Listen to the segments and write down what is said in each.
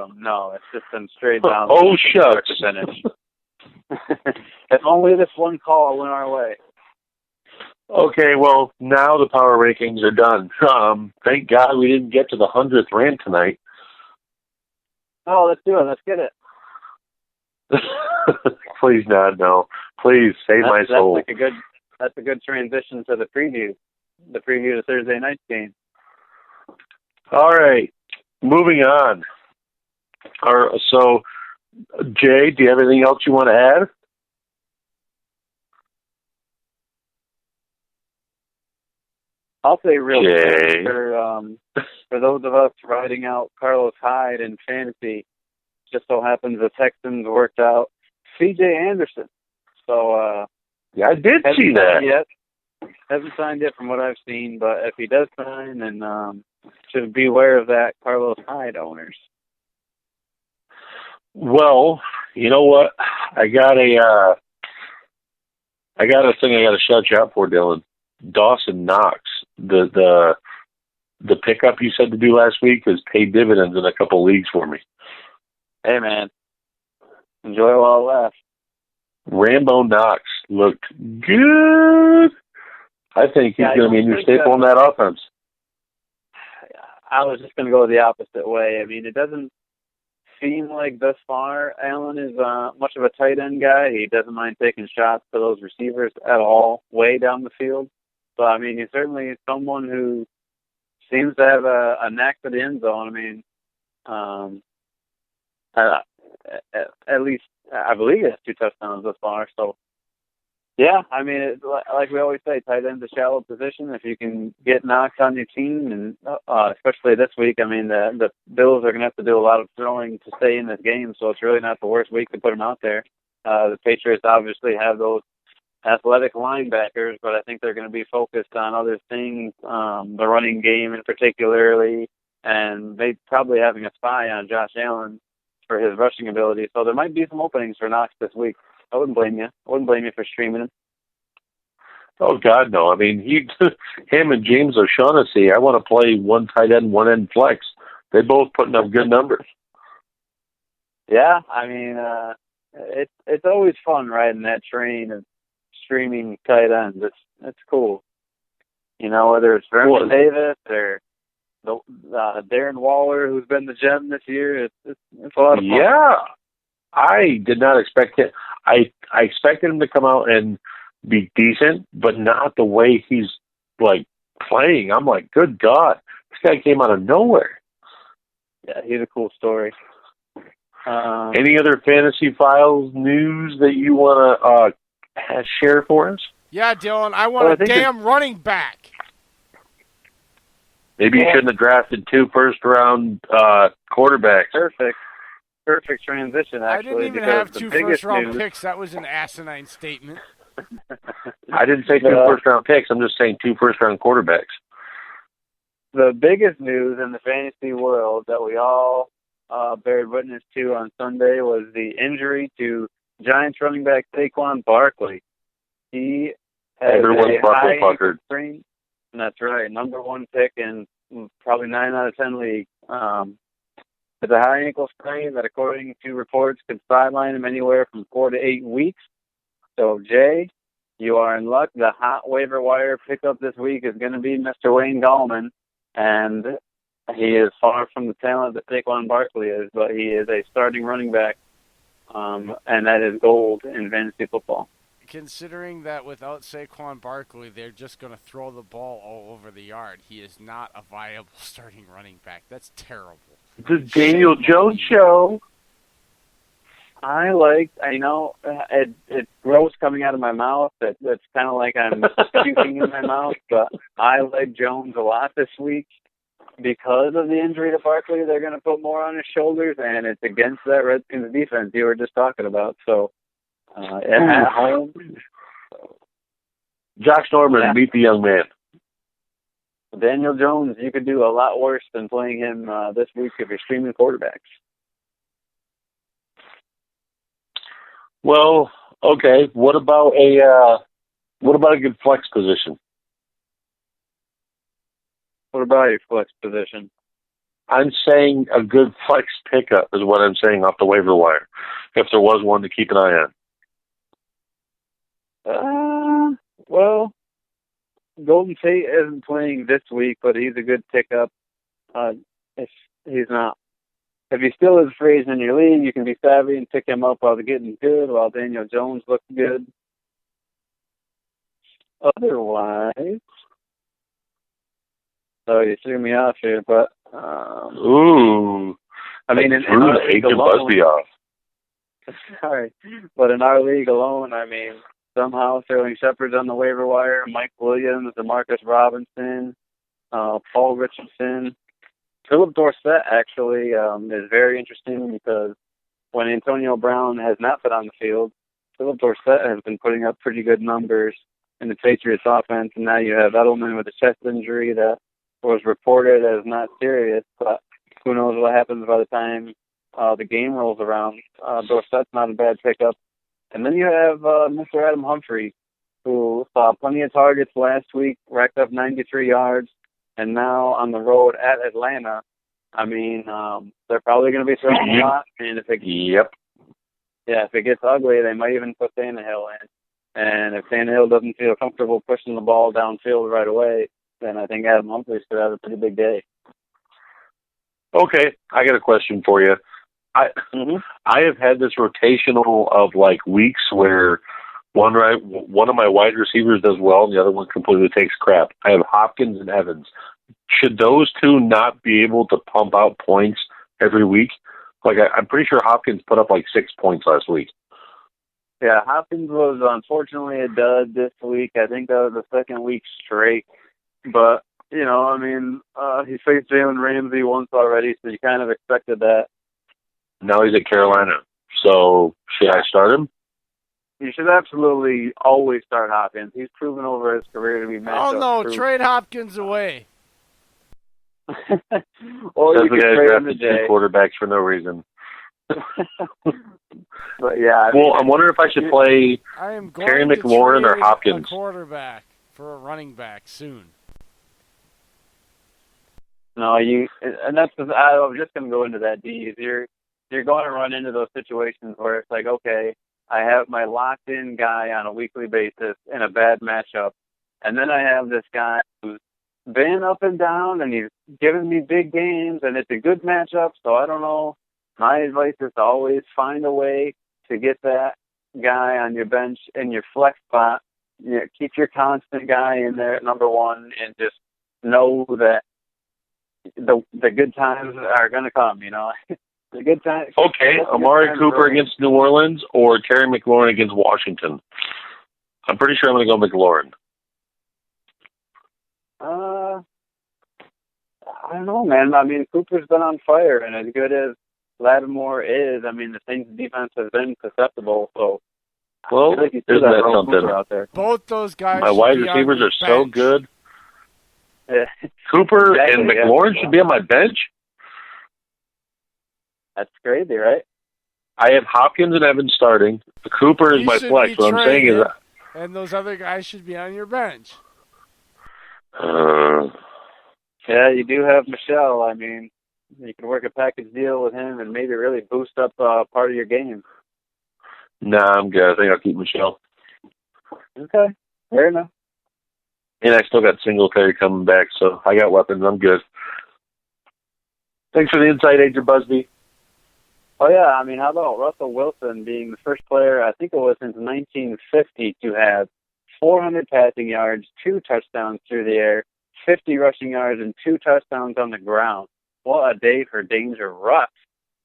bottom. No, it's just been straight down. Oh, shucks. To finish. If only this one call went our way. Okay, well, now the power rankings are done. Thank God we didn't get to the 100th rant tonight. Oh, let's do it. Let's get it. Please, not, no. Please, save my soul. That's a good transition to the preview. The preview of Thursday night's game. All right, moving on. So, Jay, do you have anything else you want to add? I'll say real quick for those of us riding out Carlos Hyde in fantasy, just so happens the Texans worked out C.J. Anderson. So yeah, I did see that. Hasn't signed yet from what I've seen, but if he does sign, then should beware of that Carlos Hyde owners. Well, you know what? I got a thing I got to shout you out for, Dillon. Dawson Knox, the pickup you said to do last week has paid dividends in a couple leagues for me. Hey man, enjoy it while it lasts. Rambo Knox looked good. I think he's going to be a new staple in that offense. I was just going to go the opposite way. I mean, it doesn't seem like thus far Allen is much of a tight end guy. He doesn't mind taking shots to those receivers at all, way down the field. So, I mean, he's certainly someone who seems to have a knack for the end zone. I mean, at least I believe he has 2 touchdowns thus far. So, yeah, I mean, like we always say, tight end's a shallow position. If you can get Knox on your team, and especially this week, I mean, the Bills are going to have to do a lot of throwing to stay in this game, so it's really not the worst week to put him out there. The Patriots obviously have those athletic linebackers, but I think they're going to be focused on other things, the running game in particularly, and they probably having a spy on Josh Allen for his rushing ability. So there might be some openings for Knox this week. I wouldn't blame you. I wouldn't blame you for streaming him. Oh, God, no. I mean, him and James O'Shaughnessy, I want to play one tight end, one end flex. They're both putting up good numbers. Yeah, I mean, it's always fun riding that train of streaming tight ends. It's cool. You know, whether it's Vernon Davis or Darren Waller, who's been the gem this year, it's a lot of fun. Yeah. I did not expect it. I expected him to come out and be decent, but not the way he's like playing. I'm like, good God, this guy came out of nowhere. Yeah, he's a cool story. Any other Fantasy Files news that you want to share for us? Yeah, Dillon, I want a damn running back. Maybe you shouldn't have drafted 2 first-round quarterbacks. Perfect transition, actually. I didn't even have 2 first-round picks. That was an asinine statement. I didn't say 2 first-round picks. I'm just saying 2 first-round quarterbacks. The biggest news in the fantasy world that we all bared witness to on Sunday was the injury to Giants running back Saquon Barkley. He has Everyone's buckled. That's right. Number 1 pick in probably 9 out of 10 leagues. It's a high ankle sprain that, according to reports, could sideline him anywhere from 4 to 8 weeks. So, Jay, you are in luck. The hot waiver wire pickup this week is going to be Mr. Wayne Gallman, and he is far from the talent that Saquon Barkley is, but he is a starting running back, and that is gold in fantasy football. Considering that without Saquon Barkley, they're just going to throw the ball all over the yard, he is not a viable starting running back. That's terrible. The Daniel Jones show. It's gross coming out of my mouth. It's kind of like I'm puking in my mouth, but I like Jones a lot this week because of the injury to Barkley. They're going to put more on his shoulders, and it's against that Redskins defense you were just talking about. So, at home. Josh Norman, meet the young man. Daniel Jones, you could do a lot worse than playing him this week if you're streaming quarterbacks. Well, okay. What about a good flex position? What about your flex position? I'm saying a good flex pickup is what I'm saying off the waiver wire, if there was one to keep an eye on. Well, Golden State isn't playing this week, but he's a good pickup. If he's not, if he still is free in your league, you can be savvy and pick him up while they're getting good, while Daniel Jones looks good. Otherwise, so you threw me off here, but ooh, I mean, in threw our the league Agent alone, Busby off. sorry, but in our league alone, I mean, somehow Sterling Shepard's on the waiver wire, Mike Williams, Demarcus Robinson, Paul Richardson. Philip Dorsett actually is very interesting because when Antonio Brown has not been on the field, Philip Dorsett has been putting up pretty good numbers in the Patriots offense, and now you have Edelman with a chest injury that was reported as not serious, but who knows what happens by the time the game rolls around. Dorsett's not a bad pickup. And then you have Mr. Adam Humphrey, who saw plenty of targets last week, racked up 93 yards, and now on the road at Atlanta. I mean, they're probably going to be throwing a lot, and if it gets ugly, they might even put Tannehill in. And if Tannehill doesn't feel comfortable pushing the ball downfield right away, then I think Adam Humphries could have a pretty big day. Okay, I got a question for you. I have had this rotational of like weeks where one of my wide receivers does well and the other one completely takes crap. I have Hopkins and Evans. Should those two not be able to pump out points every week? Like I'm pretty sure Hopkins put up like 6 points last week. Yeah, Hopkins was unfortunately a dud this week. I think that was the second week straight. But, you know, I mean, he faced Jalen Ramsey once already, so you kind of expected that. Now he's at Carolina. So should I start him? You should absolutely always start Hopkins. He's proven over his career to be matchup Oh, no, proof. trade Hopkins away. Or you could trade him to two Jay. quarterbacks for no reason. But yeah. I'm wondering if I should play I am going Terry to McLaurin or trade Hopkins. a quarterback for a running back soon. No, and that's I was just going to go into that, D. You're going to run into those situations where it's like, okay, I have my locked-in guy on a weekly basis in a bad matchup, and then I have this guy who's been up and down, and he's giving me big games, and it's a good matchup, so I don't know. My advice is to always find a way to get that guy on your bench in your flex spot. You know, keep your constant guy in there at number one, and just know that the good times are going to come, you know. The good times. Okay, Amari Cooper against New Orleans or Terry McLaurin against Washington? I'm pretty sure I'm going to go McLaurin. I don't know, man. I mean, Cooper's been on fire, and as good as Lattimore is, I mean, the Saints' defense has been susceptible, so well, I feel like you isn't that something? Cooper out there. Both those guys. My wide receivers are so good. Cooper and McLaurin should be on my bench. That's crazy, right? I have Hopkins and Evans starting. Cooper is my flex. What I'm saying is, and those other guys should be on your bench. Yeah, you do have Michelle. I mean, you can work a package deal with him and maybe really boost up part of your game. Nah, I'm good. I think I'll keep Michelle. Okay, fair enough. And I still got Singletary coming back, so I got weapons. I'm good. Thanks for the insight, Agent Busby. Oh, yeah. I mean, how about Russell Wilson being the first player, I think it was since 1950, to have 400 passing yards, 2 touchdowns through the air, 50 rushing yards, and 2 touchdowns on the ground. What a day for Danger Russ.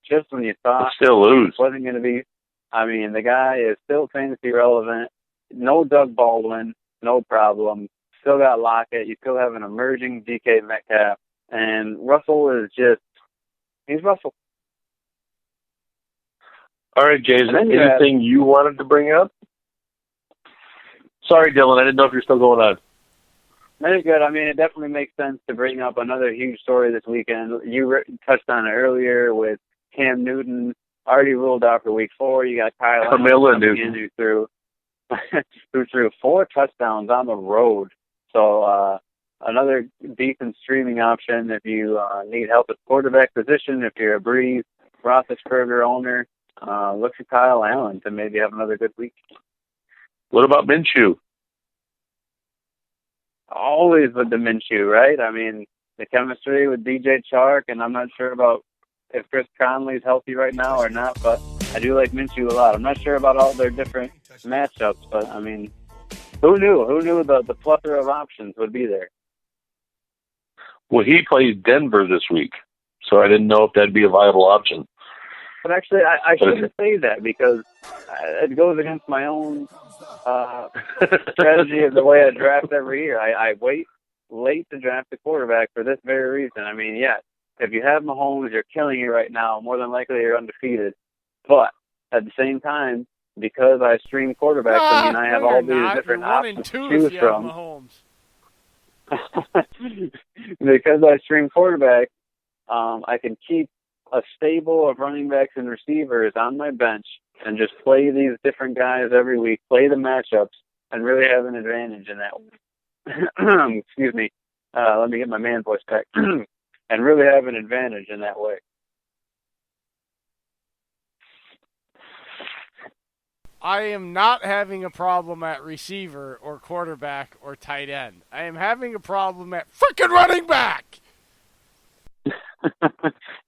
Just when you thought still lose. It wasn't going to be. I mean, the guy is still fantasy relevant. No Doug Baldwin, no problem. Still got Lockett. You still have an emerging DK Metcalf. And Russell is just, he's Russell. All right, Jason, anything you wanted to bring up? Sorry, Dillon, I didn't know if you're still going on. Very good. I mean, it definitely makes sense to bring up another huge story this weekend. You touched on it earlier with Cam Newton, already ruled out for week 4. You got Kyle Allen who threw 4 touchdowns on the road. So another decent streaming option if you need help at quarterback position. If you're a Breeze Roethlisberger owner, look for Kyle Allen to maybe have another good week. What about Minshew? Always with the Minshew, right? I mean, the chemistry with DJ Chark, and I'm not sure about if Chris Conley's healthy right now or not, but I do like Minshew a lot. I'm not sure about all their different matchups, but I mean, who knew? Who knew the plethora of options would be there? Well, he plays Denver this week, so I didn't know if that'd be a viable option. But actually, I shouldn't say that because it goes against my own strategy of the way I draft every year. I wait late to draft the quarterback for this very reason. I mean, yeah, if you have Mahomes, you're killing it right now. More than likely, you're undefeated. But at the same time, because I stream quarterbacks, I mean, I have all these different options to choose from. Because I stream quarterbacks, I can keep a stable of running backs and receivers on my bench and just play these different guys every week, play the matchups, and really have an advantage in that way. Excuse me. Let me get my man voice back. And really have an advantage in that way. I am not having a problem at receiver or quarterback or tight end. I am having a problem at freaking running back.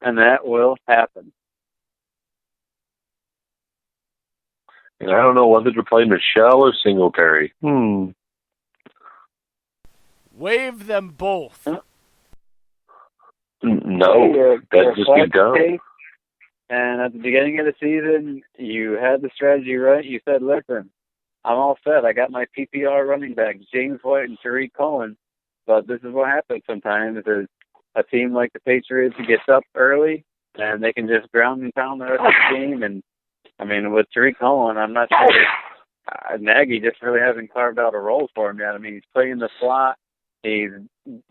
And that will happen. And I don't know whether to play Michelle or Singletary. Waive them both. No, that just be done. And at the beginning of the season, you had the strategy right. You said, listen, I'm all set. I got my PPR running backs, James White and Tariq Cohen. But this is what happens sometimes. There's a team like the Patriots who gets up early, and they can just ground and pound the rest of the game. And, I mean, with Tariq Cohen, I'm not sure. Nagy just really hasn't carved out a role for him yet. I mean, he's playing the slot. He's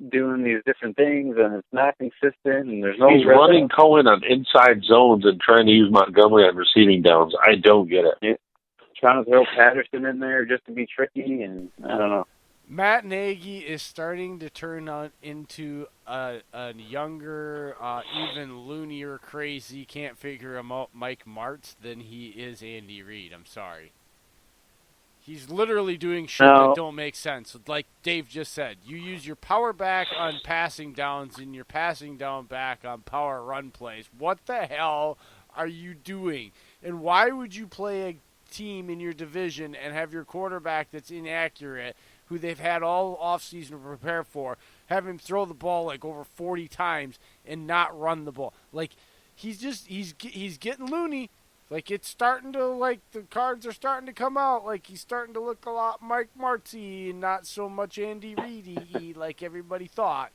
doing these different things, and it's not consistent, and there's no... He's running Cohen on inside zones and trying to use Montgomery on receiving downs. I don't get it. Yeah. Trying to throw Patterson in there just to be tricky, and I don't know. Matt Nagy is starting to turn into a younger, even loonier, crazy, can't figure him out Mike Martz than he is Andy Reid. I'm sorry. He's literally doing shit that don't make sense. Like Dave just said, you use your power back on passing downs and your passing down back on power run plays. What the hell are you doing? And why would you play a team in your division and have your quarterback that's inaccurate, who they've had all offseason to prepare for, have him throw the ball like over 40 times and not run the ball? Like, he's getting loony. Like, it's starting to, like, the cards are starting to come out. Like, he's starting to look a lot Mike Martzy and not so much Andy Reid like everybody thought.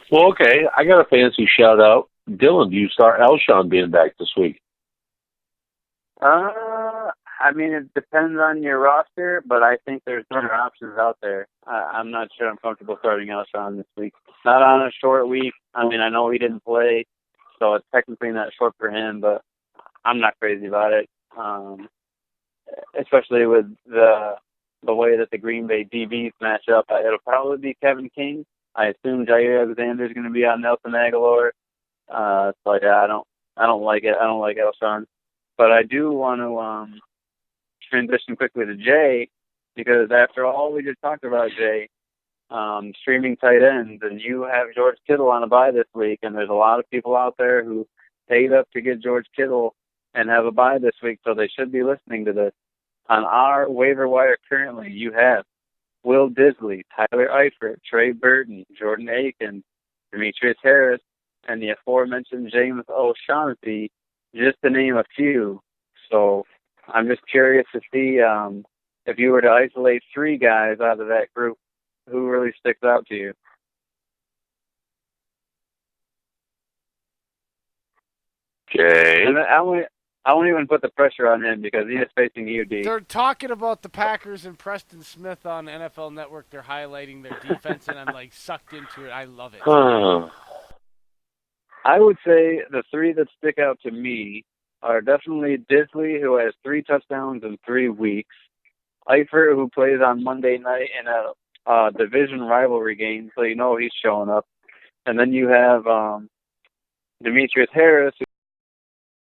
Well, okay, I got a fancy shout-out. Dillon, do you start Alshon being back this week? I mean, it depends on your roster, but I think there's better options out there. I'm not sure I'm comfortable starting Alshon this week. Not on a short week. I mean, I know he didn't play, so it's technically not short for him, but I'm not crazy about it. Especially with the way that the Green Bay DBs match up. It'll probably be Kevin King. I assume Jair Alexander's going to be on Nelson Aguilar. So yeah, I don't like it. I don't like Alshon. But I do want to transition quickly to Jay, because after all we just talked about, Jay, streaming tight ends, and you have George Kittle on a bye this week, and there's a lot of people out there who paid up to get George Kittle and have a bye this week, so they should be listening to this. On our waiver wire currently, you have Will Disley, Tyler Eifert, Trey Burton, Jordan Aiken, Demetrius Harris, and the aforementioned James O'Shaughnessy, just to name a few. So I'm just curious to see if you were to isolate three guys out of that group, who really sticks out to you? Okay. And I won't even put the pressure on him because he is facing you, D. They're talking about the Packers and Preston Smith on NFL Network. They're highlighting their defense, and I'm like sucked into it. I love it. I would say the three that stick out to me are definitely Disley, who has 3 touchdowns in 3 weeks, Eifert, who plays on Monday night in a division rivalry game, so you know he's showing up. And then you have Demetrius Harris,